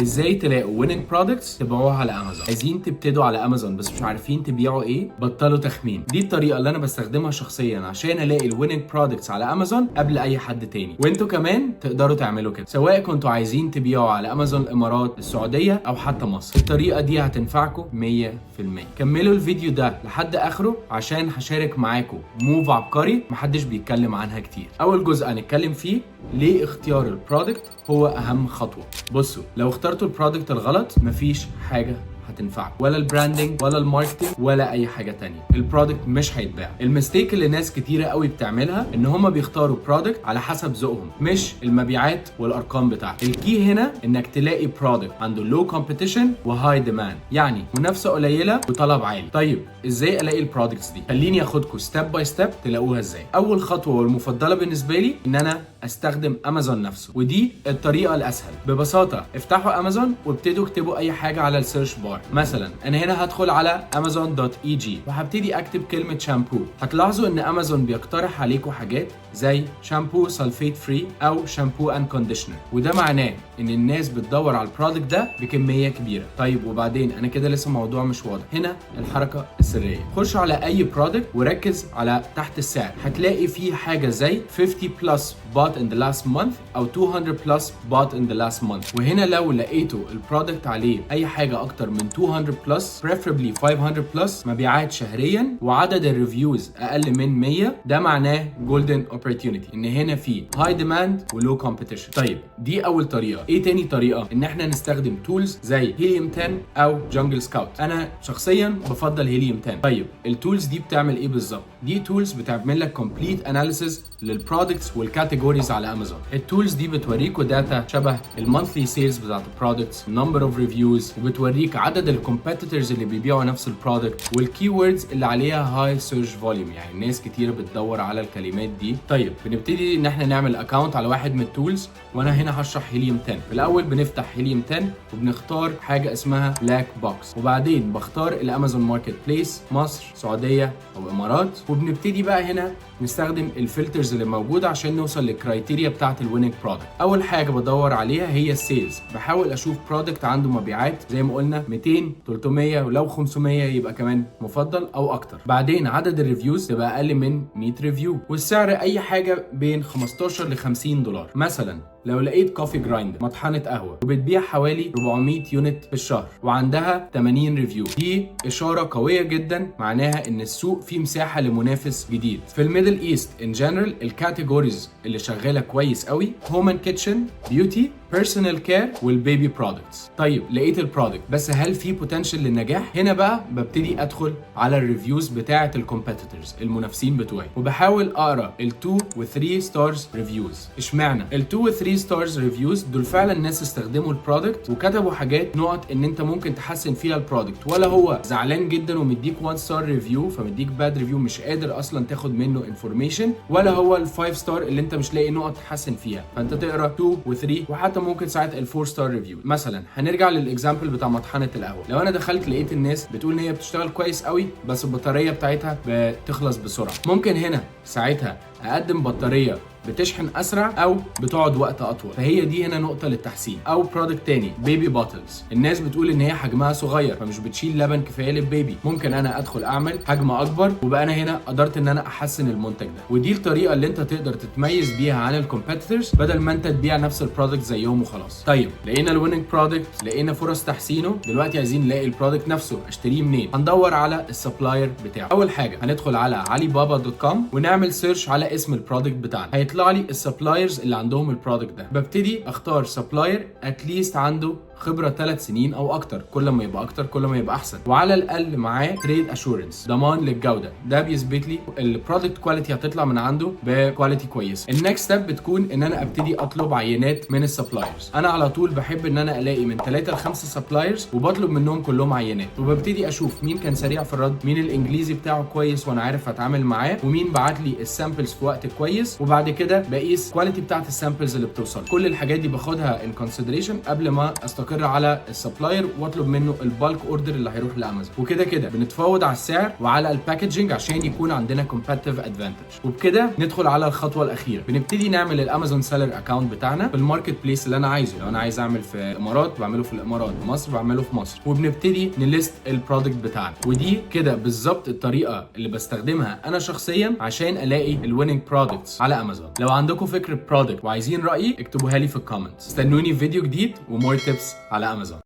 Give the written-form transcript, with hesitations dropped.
ازاي تلاقوا winning products تبيعوها على امازون. عايزين تبتدوا على امازون بس مش عارفين تبيعوا ايه؟ بطلوا تخمين. دي الطريقه اللي انا بستخدمها شخصيا عشان الاقي الwinning products على امازون قبل اي حد تاني، وانتوا كمان تقدروا تعملوا كده سواء كنتوا عايزين تبيعوا على امازون الامارات، السعوديه او حتى مصر. الطريقه دي هتنفعكم 100%. كملوا الفيديو ده لحد اخره عشان هشارك معاكم موف عبقري محدش بيتكلم عنها كتير. اول جزء هنتكلم فيه ليه اختيار البرودكت هو اهم خطوه. بصوا، لو اخترتوا البرودكت الغلط مفيش حاجه هتنفعك، ولا البراندنج ولا الماركتنج ولا اي حاجه تانية. البرودكت مش هيتباع. المستيك اللي ناس كتيره قوي بتعملها ان هم بيختاروا برودكت على حسب ذوقهم مش المبيعات والارقام بتاعته. الكي هنا انك تلاقي برودكت عنده لو كومبيتيشن وهاي ديماند، يعني منافسه قليله وطلب عالي. طيب ازاي الاقي البرودكتس دي؟ خليني اخدكم ستيب باي ستيب تلاقوها ازاي. اول خطوه والمفضله بالنسبه لي ان انا استخدم امازون نفسه، ودي الطريقه الاسهل. ببساطه افتحوا امازون وابتدوا اكتبوا اي حاجه على السيرش بار. مثلا انا هنا هدخل على amazon.eg وهبتدي اكتب كلمه شامبو. هتلاحظوا ان امازون بيقترح عليكم حاجات زي شامبو سلفيت فري او شامبو اند كونديشنر، وده معناه ان الناس بتدور على البرودكت ده بكميه كبيره. طيب وبعدين انا كده لسه الموضوع مش واضح. هنا الحركه السريه، خش على اي برودكت وركز على تحت السعر. هتلاقي فيه حاجه زي 50 بلس bought in the last month او 200 بلس bought in the last month، وهنا لو لقيتوا البرودكت عليه اي حاجه اكتر من 200 بلس preferably 500 بلس مبيعات شهريا وعدد الريفيوز اقل من 100، ده معناه golden opportunity، ان هنا في high demand ولو competition. طيب دي اول طريقه. ايه تاني طريقه؟ ان احنا نستخدم تولز زي هيليوم 10 او جانجل سكاوت. انا شخصيا بفضل هيليوم 10. طيب التولز دي بتعمل ايه بالظبط؟ دي تولز بتعمل لك complete analysis للبرودكتس والكاتيجوريز على امازون. التولز دي بتوريكوا داتا شبه المونثلي سيلز بتاعت البرودكتس، نمبر اوف ريفيوز، وبتوريك عدد الكومبيتيتورز اللي بيبيعوا نفس البرودكت والكي ووردز اللي عليها هاي سيرش فوليوم، يعني ناس كتير بتدور على الكلمات دي. طيب بنبتدي ان احنا نعمل اكونت على واحد من التولز، وانا هنا هشرح هيليوم 10. في الاول بنفتح هيليوم 10 وبنختار حاجه اسمها بلاك بوكس، وبعدين بختار الامازون ماركت بليس مصر، سعوديه او امارات، وبنبتدي بقى هنا نستخدم الفلترز اللي موجوده عشان نوصل للكرايتيريا بتاعه الويننج برودكت. اول حاجه بدور عليها هي السيلز، بحاول اشوف برودكت عنده مبيعات زي ما قلنا 200 300 ولو 500 يبقى كمان مفضل او اكتر. بعدين عدد الريفيوز تبقى اقل من 100 ريفيو، والسعر اي حاجه بين 15 ل $50. مثلا لو لقيت كوفي جرايندر مطحنه قهوه وبتبيع حوالي 400 يونت في الشهر وعندها 80 ريفيو، دي اشاره قويه جدا معناها ان السوق فيه مساحه لمنافس جديد. في الميدل ايست ان جنرال الكاتيجوريز اللي شغاله كويس قوي هوم اند كيتشن، بيوتي، بيرسونال كير والبيبي برودكتس. طيب لقيت البرودكت بس هل في بوتنشال للنجاح؟ هنا بقى ببتدي ادخل على الريفيوز بتاعه الكومبيتيتورز المنافسين بتوعي، وبحاول اقرا ال2 و3 ستارز ريفيوز. اشمعنى ال2 و3 ستارز ريفيوز؟ دول فعلا الناس استخدموا البرودكت وكتبوا حاجات نقط ان انت ممكن تحسن فيها البرودكت، ولا هو زعلان جدا ومديك 1 ستار ريفيو فمديك باد ريفيو مش قادر اصلا تاخد منه انفورميشن، ولا هو ال5 ستار اللي انت مش لاقي نقط تحسن فيها فانت تقرا 2 و3 وحتى ممكن ساعات ال4 ستار ريفيو. مثلا هنرجع للاكزامبل بتاع مطحنه القهوه. لو انا دخلت لقيت الناس بتقول ان هي بتشتغل كويس قوي بس البطاريه بتاعتها بتخلص بسرعه، ممكن هنا ساعتها اقدم بطاريه بتشحن اسرع او بتقعد وقت اطول، فهي دي هنا نقطه للتحسين. او برودكت تاني بيبي بوتلز، الناس بتقول ان هي حجمها صغير فمش بتشيل لبن كفايه للبيبي، ممكن انا ادخل اعمل حجم اكبر وبقى انا هنا قدرت ان انا احسن المنتج ده. ودي الطريقه اللي انت تقدر تتميز بيها عن الكومبيتيتورز بدل ما انت تبيع نفس البرودكت زيهم وخلاص. طيب لقينا الويننج برودكت، لقينا فرص تحسينه، دلوقتي عايزين نلاقي البرودكت نفسه اشتريه منين؟ هندور على السبلاير بتاعه. اول حاجه هندخل على alibaba.com ونعمل سيرش على اسم البرودكت بتاعنا، هيطلع لي السبلايرز اللي عندهم البرودكت ده. ببتدي اختار سبلاير اتليست عنده خبره 3 سنين او اكتر، كل ما يبقى اكتر كل ما يبقى احسن، وعلى الاقل معاه تريد اشورنس، ضمان للجوده. ده بيثبت لي البرودكت كواليتي هتطلع من عنده بكواليتي كويسه. النكست ستيب بتكون ان انا ابتدي اطلب عينات من السبلايرز. انا على طول بحب ان انا الاقي من 3 ل 5 سبلايرز وبطلب منهم كلهم عينات، وببتدي اشوف مين كان سريع في الرد، مين الانجليزي بتاعه كويس وانا عارف اتعامل معاه، ومين بعت لي السامبلز في وقت كويس، وبعد كده بقيس الكواليتي بتاعت السامبلز اللي بتوصل. كل الحاجات دي باخدها ان كونسيدريشن قبل ما استقر واستقر على السبلاير واطلب منه البالك اوردر اللي هيروح لامازون. وكده كده بنتفاوض على السعر وعلى الباكجينج عشان يكون عندنا كومبيتيتيف ادفانتج. وبكده ندخل على الخطوه الاخيره، بنبتدي نعمل الامازون سيلر اكونت بتاعنا في الماركت بليس اللي انا عايزه. لو انا عايز اعمل في الامارات بعمله في الامارات، في مصر بعمله في مصر، وبنبتدي نليست البرودكت بتاعنا. ودي كده بالظبط الطريقه اللي بستخدمها انا شخصيا عشان الاقي الويننج برودكتس على امازون. لو عندكم فكره برودكت وعايزين رايي اكتبوها لي في الكومنتس. استنوني في فيديو جديد ومور تيبس على امازون.